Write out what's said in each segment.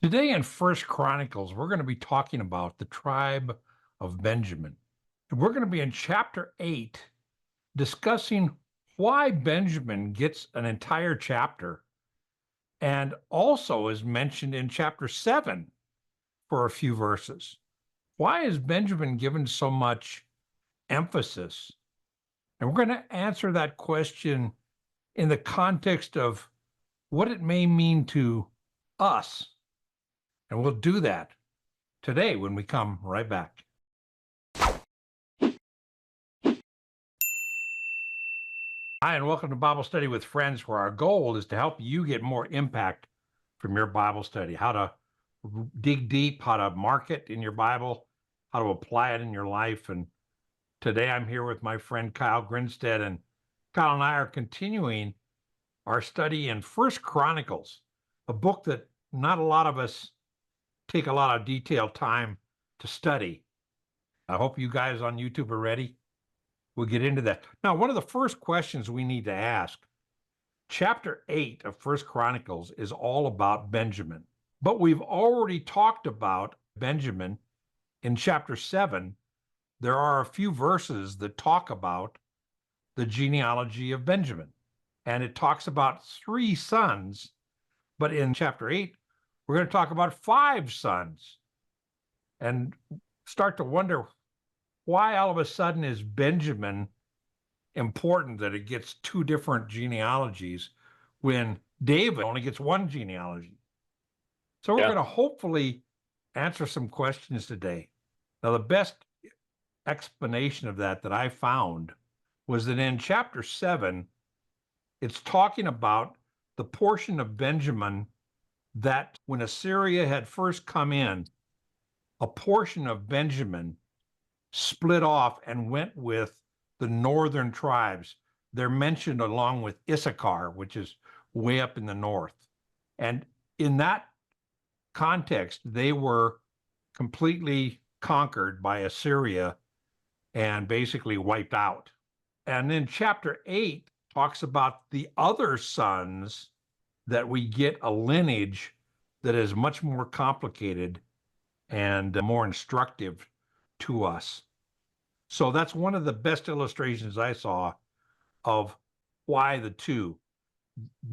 Today in First Chronicles, we're going to be talking about the tribe of Benjamin. And we're going to be in chapter 8 discussing why Benjamin gets an entire chapter and also is mentioned in chapter 7 for a few verses. Why is Benjamin given so much emphasis? And we're going to answer that question in the context of what it may mean to us. And we'll do that today when we come right back. Hi, and welcome to Bible Study with Friends, where our goal is to help you get more impact from your Bible study, how to dig deep, how to mark it in your Bible, how to apply it in your life. And today I'm here with my friend Kyle Grinstead, and Kyle and I are continuing our study in First Chronicles, a book that not a lot of us take a lot of detailed time to study. I hope you guys on YouTube are ready. We'll get into that. Now, one of the first questions we need to ask, chapter 8 of First Chronicles is all about Benjamin. But we've already talked about Benjamin in chapter 7. There are a few verses that talk about the genealogy of Benjamin. And it talks about 3 sons. But in chapter 8, we're going to talk about 5 sons and start to wonder, why all of a sudden is Benjamin important that it gets 2 different genealogies when David only gets 1 genealogy? So we're going to hopefully answer some questions today. Now, the best explanation of that I found was that in chapter 7, it's talking about the portion of Benjamin that when Assyria had first come in, a portion of Benjamin split off and went with the northern tribes. They're mentioned along with Issachar, which is way up in the north. And in that context, they were completely conquered by Assyria and basically wiped out. And then chapter 8 talks about the other sons, that we get a lineage that is much more complicated and more instructive to us. So that's one of the best illustrations I saw of why the 2.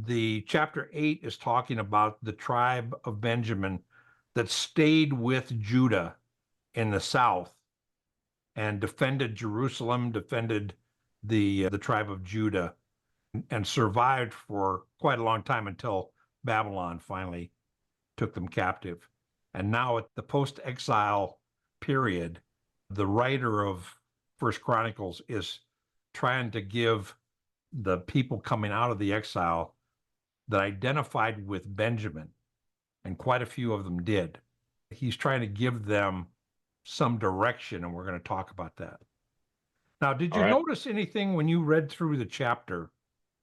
The chapter 8 is talking about the tribe of Benjamin that stayed with Judah in the south and defended Jerusalem, defended the tribe of Judah, and survived for quite a long time until Babylon finally took them captive. And now at the post-exile period, the writer of First Chronicles is trying to give the people coming out of the exile that identified with Benjamin, and quite a few of them did. He's trying to give them some direction, and we're going to talk about that. Now, did you notice anything when you read through the chapter?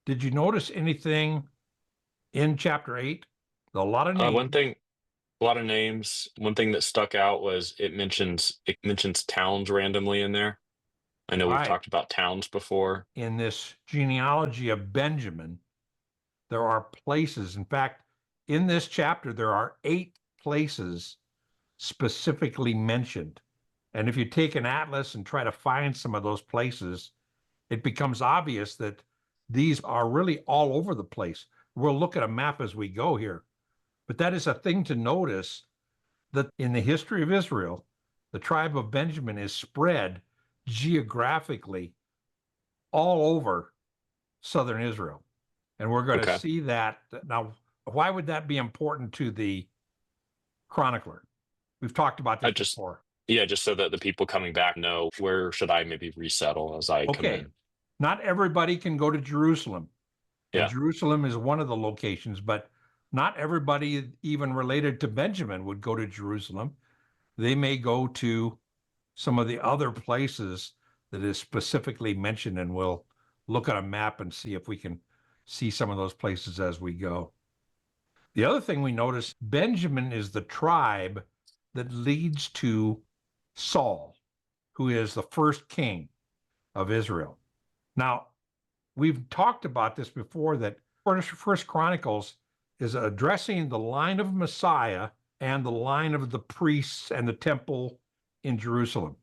Did you notice anything in chapter 8? A lot of names. A lot of names. One thing that stuck out was it mentions towns randomly in there. I know we've talked about towns before. In this genealogy of Benjamin, there are places. In fact, in this chapter, there are 8 places specifically mentioned. And if you take an atlas and try to find some of those places, it becomes obvious that these are really all over the place. We'll look at a map as we go here. But that is a thing to notice, that in the history of Israel, the tribe of Benjamin is spread geographically all over southern Israel. And we're going to see that. Now, why would that be important to the chronicler? We've talked about this before. Yeah, just so that the people coming back know, where should I maybe resettle as I come in? Not everybody can go to Jerusalem. Yeah. And Jerusalem is one of the locations, but not everybody even related to Benjamin would go to Jerusalem. They may go to some of the other places that is specifically mentioned, and we'll look at a map and see if we can see some of those places as we go. The other thing we notice, Benjamin is the tribe that leads to Saul, who is the first king of Israel. Now, we've talked about this before, that First Chronicles is addressing the line of Messiah and the line of the priests and the temple in Jerusalem,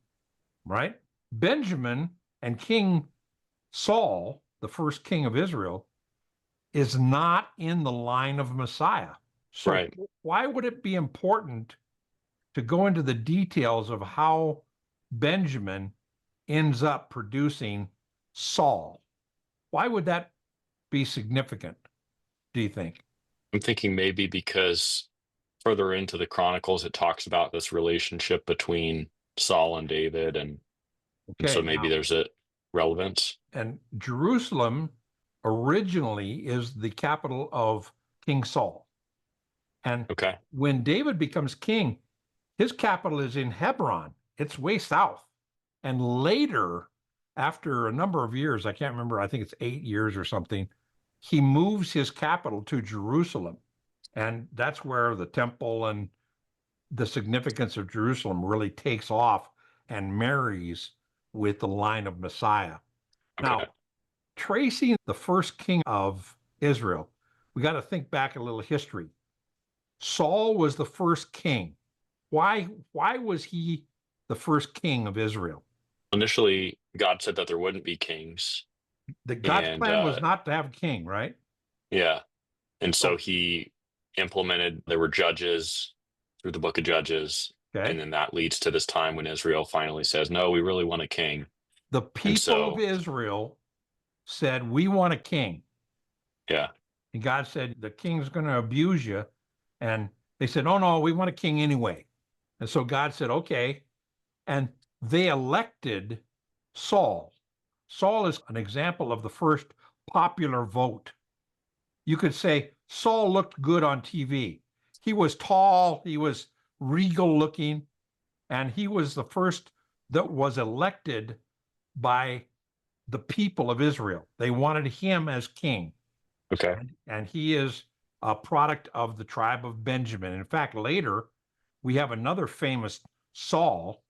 right? Benjamin and King Saul, the first king of Israel, is not in the line of Messiah. So Right. why would it be important to go into the details of how Benjamin ends up producing Saul? Why would that be significant, do you think? I'm thinking maybe because further into the Chronicles, it talks about this relationship between Saul and David, and so Okay, maybe now, there's a relevance. and Jerusalem originally is the capital of King Saul. And Okay. when David becomes king, his capital is in Hebron. It's way south. And later, after a number of years, I can't remember, I think it's 8 years or something, he moves his capital to Jerusalem. And that's where the temple and the significance of Jerusalem really takes off and marries with the line of Messiah. Okay. Now, tracing the first king of Israel, we got to think back a little history. Saul was the first king. Why was he the first king of Israel? Initially, God said that there wouldn't be kings, The God's and plan was not to have a king, right? yeah, and so So, he implemented. There were judges through the book of Judges, and okay. then that leads to this time when Israel finally says, "No, we really want a king." The And people of so, Israel said, "We want a king." yeah, And God said, "The king's going to abuse you." And they said, "Oh, no, we want a king anyway." And so God said, "Okay." And they elected Saul. Saul is an example of the first popular vote. You could say Saul looked good on TV. He was tall, he was regal looking, and he was the first that was elected by the people of Israel. They wanted him as king. okay, And he is a product of the tribe of Benjamin. In fact, later we have another famous Saul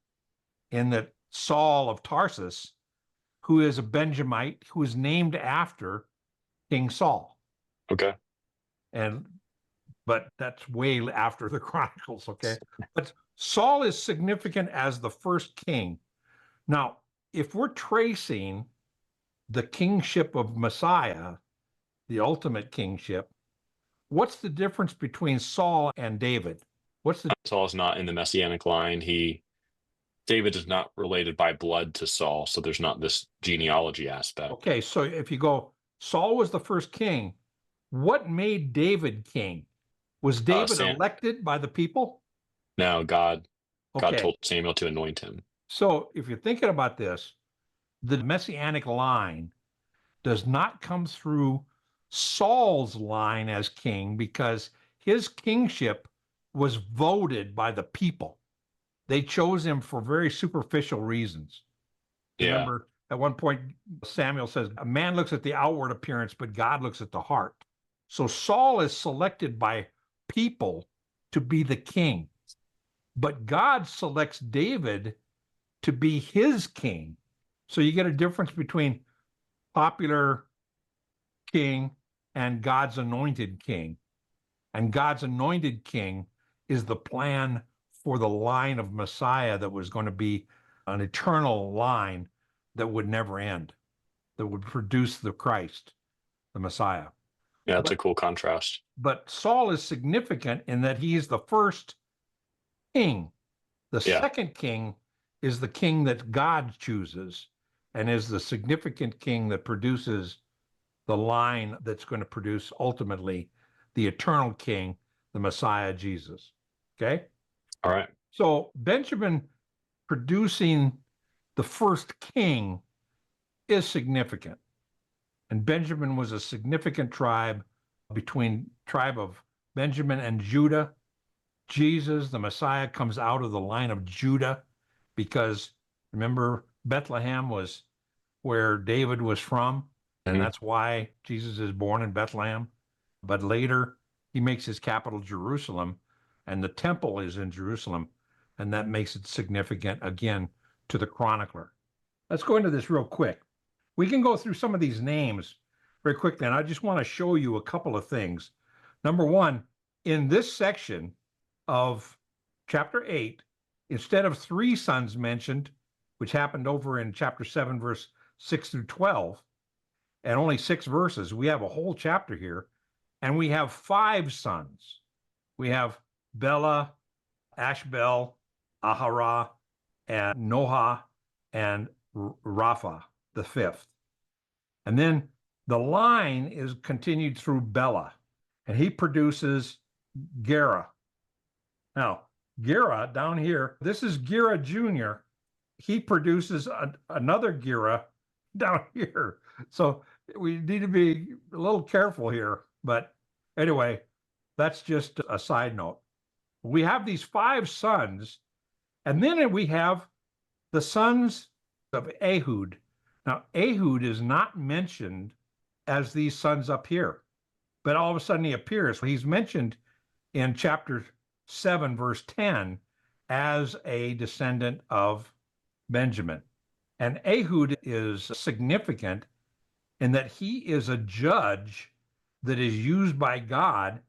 in that Saul of Tarsus, who is a Benjamite, who is named after King Saul. okay, And but that's way after the Chronicles, okay? But Saul is significant as the first king. Now, if we're tracing the kingship of Messiah, the ultimate kingship, what's the difference between Saul and David? What's the Saul is not in the Messianic line. David is not related by blood to Saul, so there's not this genealogy aspect. Okay, so if you go, Saul was the first king. What made David king? Was David Sam, elected by the people? now God Okay, told Samuel to anoint him. so if you're thinking about this, the Messianic line does not come through Saul's line as king because his kingship was voted by the people. They chose him for very superficial reasons. Yeah, Remember, at one point, Samuel says, "A man looks at the outward appearance, but God looks at the heart." So Saul is selected by people to be the king, but God selects David to be his king. So you get a difference between popular king and God's anointed king. And God's anointed king is the plan for the line of Messiah that was going to be an eternal line that would never end, that would produce the Christ, the Messiah. yeah, that's a But cool contrast. but Saul is significant in that he is the first king. The Yeah, second king is the king that God chooses and is the significant king that produces the line that's going to produce ultimately the eternal king, the Messiah Jesus. Okay? all right. So Benjamin producing the first king is significant. And Benjamin was a significant tribe between tribe of Benjamin and Judah. Jesus, the Messiah, comes out of the line of Judah because remember, Bethlehem was where David was from, and Mhm. that's why Jesus is born in Bethlehem. But later, he makes his capital Jerusalem, and the temple is in Jerusalem, and that makes it significant again to the chronicler. Let's go into this real quick. We can go through some of these names very quickly, and I just want to show you a couple of things. Number one, in this section, of chapter 8, instead of 3 sons mentioned, which happened over in chapter 7, verse 6 through 12, and only 6 verses, we have a whole chapter here, and we have 5 sons. We have Bela, Ashbel, Ahara, and Noah, and Rapha, the 5th. And then the line is continued through Bela, and he produces Gera. Now, Gera down here, this is Gera Jr. He produces another Gera down here. So we need to be a little careful here. But anyway, that's just a side note. We have these 5 sons, and then we have the sons of Ehud. Now, Ehud is not mentioned as these sons up here, but all of a sudden he appears. He's mentioned in chapter 7, verse 10, as a descendant of Benjamin. And Ehud is significant in that he is a judge that is used by God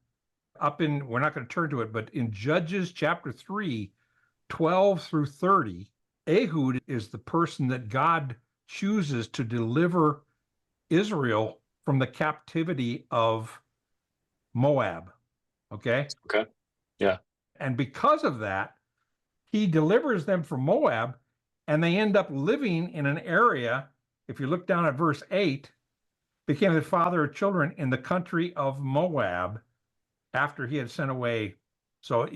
up in, we're not going to turn to it, but in Judges chapter 3, 12 through 30, Ehud is the person that God chooses to deliver Israel from the captivity of Moab. Okay? Okay. Yeah. And because of that, he delivers them from Moab, and they end up living in an area, if you look down at verse 8, became the father of children in the country of Moab after he had sent away. So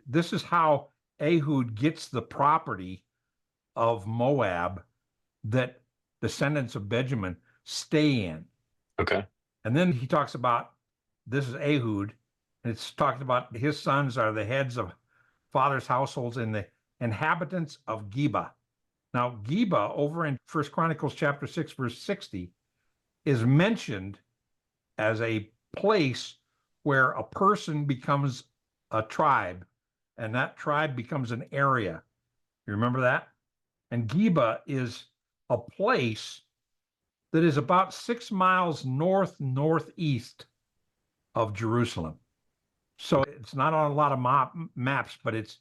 this is how Ehud gets the property of Moab that descendants of Benjamin stay in. Okay. And then he talks about, this is Ehud, and it's talking about his sons are the heads of fathers' households and the inhabitants of Geba. Now, Geba, over in 1 Chronicles chapter 6, verse 60, is mentioned as a place where a person becomes a tribe, and that tribe becomes an area. You remember that? And Geba is a place that is about 6 miles northeast of Jerusalem. So it's not on a lot of maps, but it's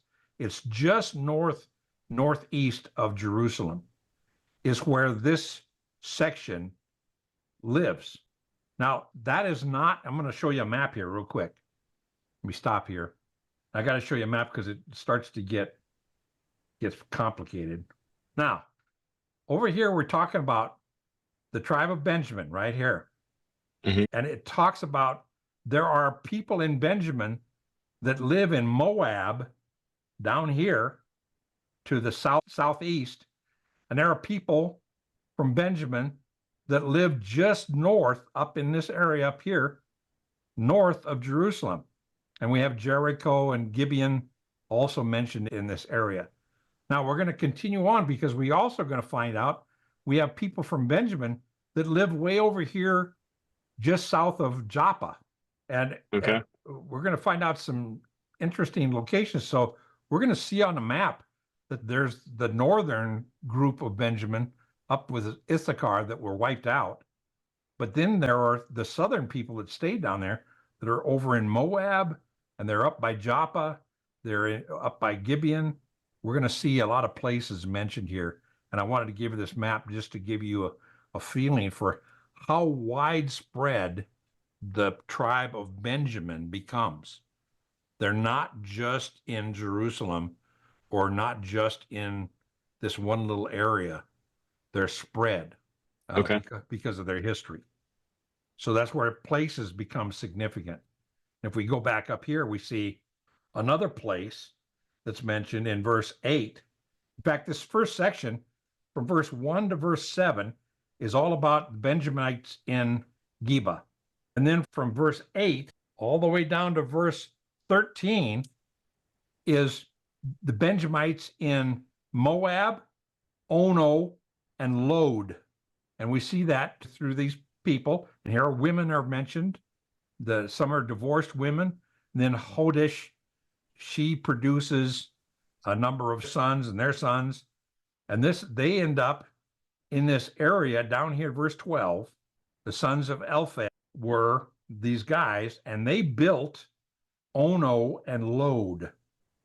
just northeast of Jerusalem is where this section lives. Now, that is not, I'm going to show you a map here real quick. Let me stop here. I got to show you a map because it starts to gets complicated. Now, over here, we're talking about the tribe of Benjamin right here. Mm-hmm. And it talks about there are people in Benjamin that live in Moab down here to the southeast. And there are people from Benjamin that live just north up in this area up here, north of Jerusalem. And we have Jericho and Gibeon also mentioned in this area. Now we're going to continue on because we also going to find out we have people from Benjamin that live way over here just south of Joppa. And, okay. and we're going to find out some interesting locations. So we're going to see on the map that there's the northern group of Benjamin up with Issachar that were wiped out. But then there are the southern people that stayed down there that are over in Moab, and they're up by Joppa. They're up by Gibeon. We're going to see a lot of places mentioned here. And I wanted to give you this map just to give you a feeling for how widespread the tribe of Benjamin becomes. They're not just in Jerusalem or not just in this one little area. They're spread because of their history. So that's where places become significant. If we go back up here, we see another place that's mentioned in verse 8. In fact, this first section from verse 1 to verse 7 is all about the Benjamites in Geba. And then from verse 8 all the way down to verse 13 is the Benjamites in Moab, Ono, and Lod. And we see that through these people. And here are women are mentioned. Some are divorced women. And then Hodesh, she produces a number of sons and their sons. And they end up in this area down here, verse 12. The sons of Eliphaz were these guys, and they built Ono and Lod.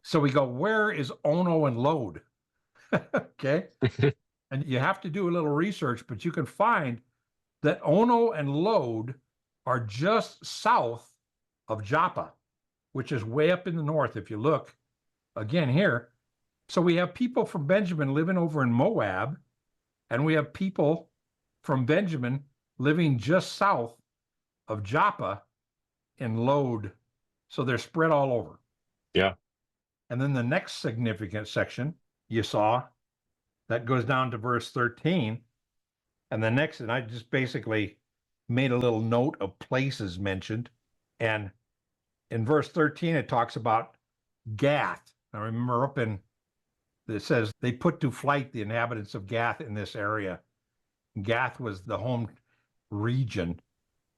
So we go, where is Ono and Lod? Okay. And you have to do a little research, but you can find that Ono and Lod are just south of Joppa, which is way up in the north. If you look again here. So we have people from Benjamin living over in Moab, and we have people from Benjamin living just south of Joppa in Lod. So they're spread all over. Yeah. And then the next significant section you saw that goes down to verse 13. And the next, and I just basically made a little note of places mentioned. And in verse 13, it talks about Gath. Now remember up in, it says they put to flight the inhabitants of Gath in this area. Gath was the home region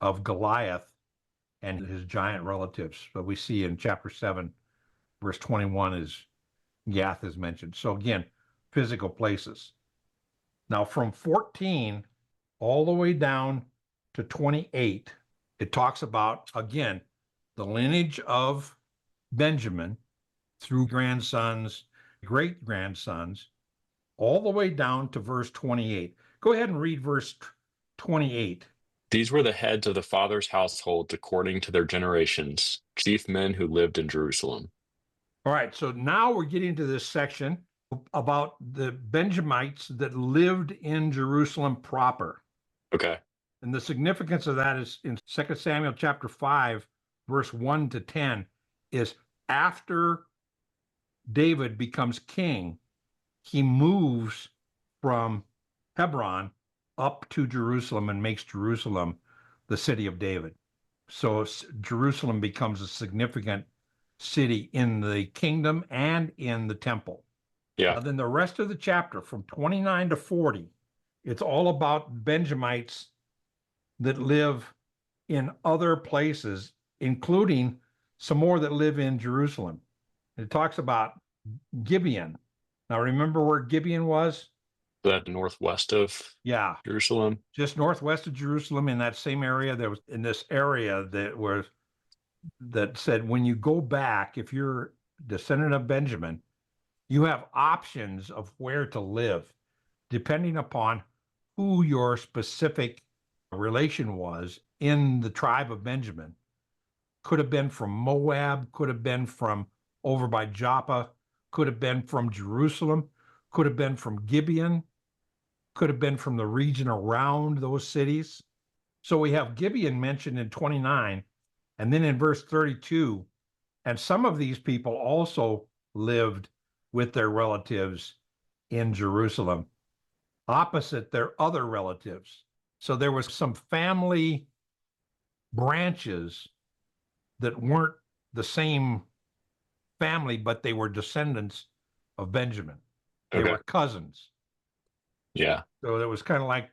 of Goliath and his giant relatives. But we see in chapter 7, verse 21 is Gath is mentioned. So again, physical places. Now from 14 all the way down to 28, it talks about, again, the lineage of Benjamin through grandsons, great grandsons, all the way down to verse 28. Go ahead and read verse 28. These were the heads of the fathers' households according to their generations, chief men who lived in Jerusalem. All right, so now we're getting to this section about the Benjamites that lived in Jerusalem proper. Okay. And the significance of that is in 2 Samuel chapter 5, verse 1 to 10, is after David becomes king, he moves from Hebron up to Jerusalem and makes Jerusalem the city of David. So Jerusalem becomes a significant city in the kingdom and in the temple. Yeah. Now, then the rest of the chapter from 29 to 40, it's all about Benjamites that live in other places, including some more that live in Jerusalem. It talks about Gibeon. Now, remember where Gibeon was? That northwest of Jerusalem. Just northwest of Jerusalem, in that same area. There was in this area that said when you go back, if you're descendant of Benjamin, you have options of where to live, depending upon who your specific relation was in the tribe of Benjamin. Could have been from Moab, could have been from over by Joppa, could have been from Jerusalem, could have been from Gibeon, could have been from the region around those cities. So we have Gibeon mentioned in 29, and then in verse 32, and some of these people also lived with their relatives in Jerusalem, opposite their other relatives. So there was some family branches that weren't the same family, but they were descendants of Benjamin. They were cousins. Yeah. So it was kind of like,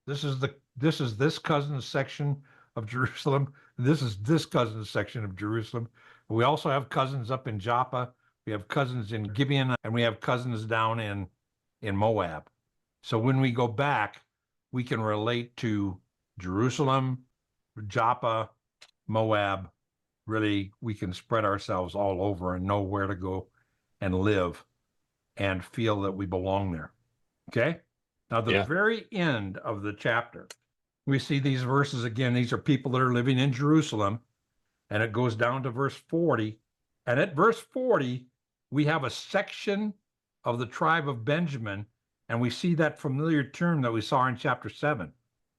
this is this cousin's section of Jerusalem. This is this cousin's section of Jerusalem. We also have cousins up in Joppa. We have cousins in Gibeon, and we have cousins down in Moab. So when we go back, we can relate to Jerusalem, Joppa, Moab. Really, we can spread ourselves all over and know where to go and live and feel that we belong there. Okay? Now, the very end of the chapter, we see these verses again. These are people that are living in Jerusalem, and it goes down to verse 40. And at verse 40, we have a section of the tribe of Benjamin, and we see that familiar term that we saw in chapter 7,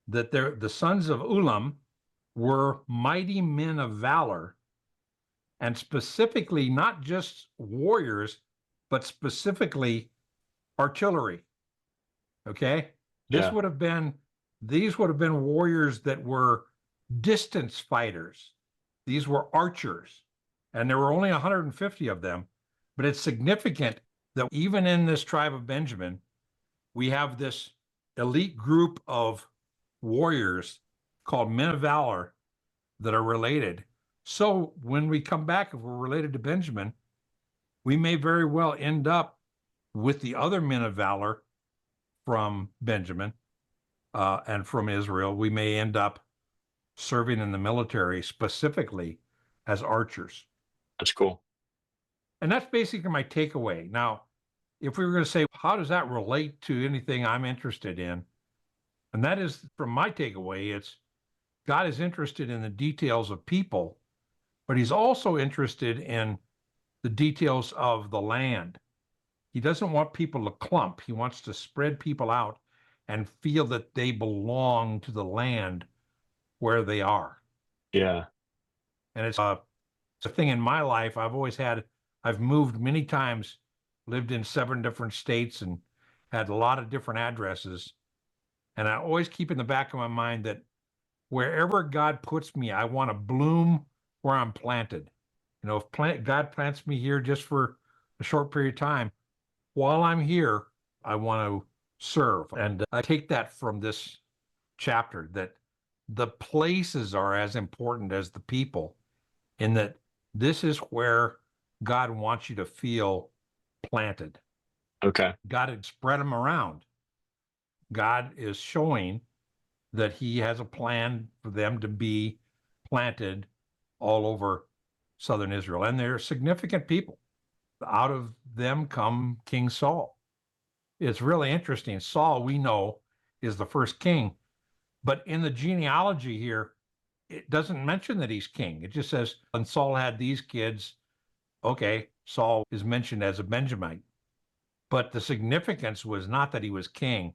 that the sons of Ulam were mighty men of valor, and specifically not just warriors, but specifically artillery. Okay? These would have been warriors that were distance fighters. These were archers, and there were only 150 of them. But it's significant that even in this tribe of Benjamin, we have this elite group of warriors called men of valor that are related. So when we come back, if we're related to Benjamin, we may very well end up with the other men of valor from Benjamin and from Israel. We may end up serving in the military specifically as archers. That's cool. And that's basically my takeaway. Now, if we were going to say, how does that relate to anything I'm interested in? And that is, from my takeaway, it's God is interested in the details of people, but he's also interested in the details of the land. He doesn't want people to clump. He wants to spread people out and feel that they belong to the land where they are. Yeah. And it's a thing in my life. I've moved many times, lived in 7 different states and had a lot of different addresses. And I always keep in the back of my mind that wherever God puts me, I want to bloom where I'm planted. You know, if God plants me here just for a short period of time, while I'm here, I want to serve. And I take that from this chapter that the places are as important as the people, in that this is where God wants you to feel planted. Okay. God had spread them around. God is showing that he has a plan for them to be planted all over southern Israel. And they're significant people. Out of them come King Saul. It's really interesting. Saul, we know, is the first king, but in the genealogy here, it doesn't mention that he's king. It just says, and Saul had these kids. Okay, Saul is mentioned as a Benjamite, but the significance was not that he was king.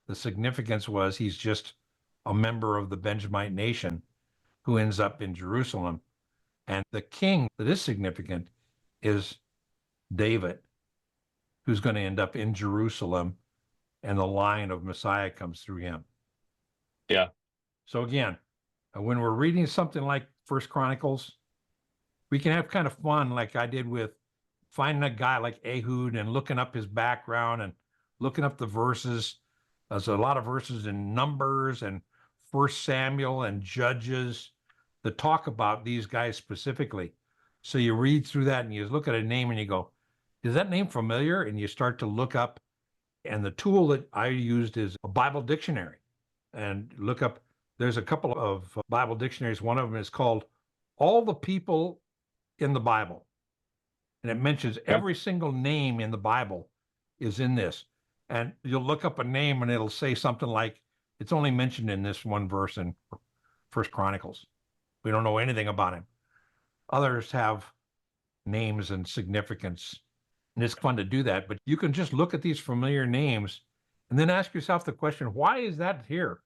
The significance was he's just a member of the Benjamite nation who ends up in Jerusalem. And the king that is significant is David, who's going to end up in Jerusalem, and the line of Messiah comes through him. Yeah. So again, when we're reading something like First Chronicles, we can have kind of fun, like I did with finding a guy like Ehud and looking up his background and looking up the verses. There's a lot of verses in Numbers and First Samuel and Judges that talk about these guys specifically. So you read through that and you look at a name and you go, is that name familiar? And you start to look up. And the tool that I used is a Bible dictionary, and look up. There's a couple of Bible dictionaries. One of them is called All the People in the Bible. And it mentions every single name in the Bible is in this. And you'll look up a name and it'll say something like, it's only mentioned in this one verse in First Chronicles. We don't know anything about him. Others have names and significance. And it's fun to do that. But you can just look at these familiar names and then ask yourself the question, why is that here?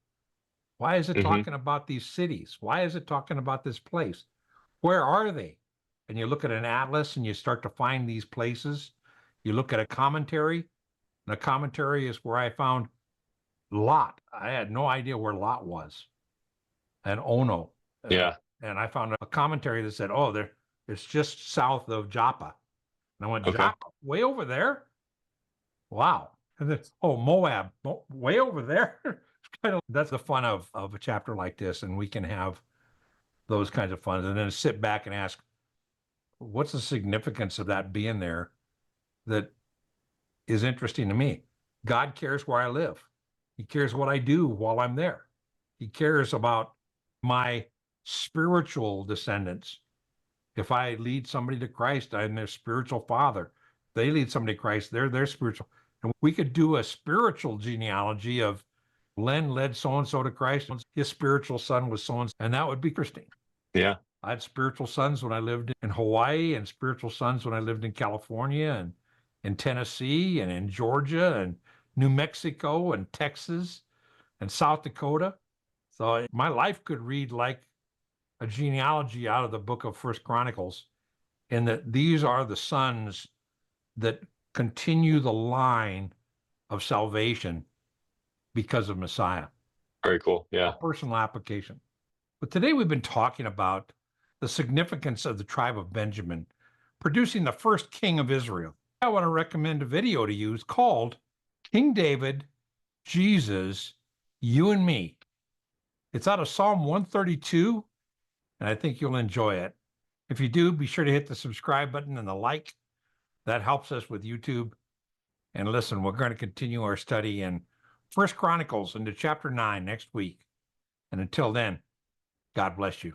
Why is it talking about these cities? Why is it talking about this place? Where are they? And you look at an atlas and you start to find these places. You look at a commentary, and a commentary is where I found Lot. I had no idea where Lot was, and Ono. Yeah. And I found a commentary that said, oh, it's just south of Joppa. And I went, Okay. Joppa, way over there? Wow. And then, oh, Moab, way over there? That's the fun of a chapter like this. And we can have those kinds of fun and then sit back and ask, what's the significance of that being there that is interesting to me? God cares where I live. He cares what I do while I'm there. He cares about my spiritual descendants. If I lead somebody to Christ, I'm their spiritual father. They lead somebody to Christ, they're their spiritual. And we could do a spiritual genealogy of Len led so-and-so to Christ. His spiritual son was so-and-so, and that would be interesting. Yeah. I had spiritual sons when I lived in Hawaii, and spiritual sons when I lived in California and in Tennessee and in Georgia and New Mexico and Texas and South Dakota. So my life could read like a genealogy out of the book of First Chronicles, in that these are the sons that continue the line of salvation because of Messiah. Very cool. Yeah. A personal application. But today we've been talking about the significance of the tribe of Benjamin producing the first king of Israel. I want to recommend a video to you called King David, Jesus, You and Me. It's out of Psalm 132, and I think you'll enjoy it. If you do, be sure to hit the subscribe button and the like. That helps us with YouTube. And listen, we're going to continue our study in First Chronicles into chapter 9 next week. And until then, God bless you.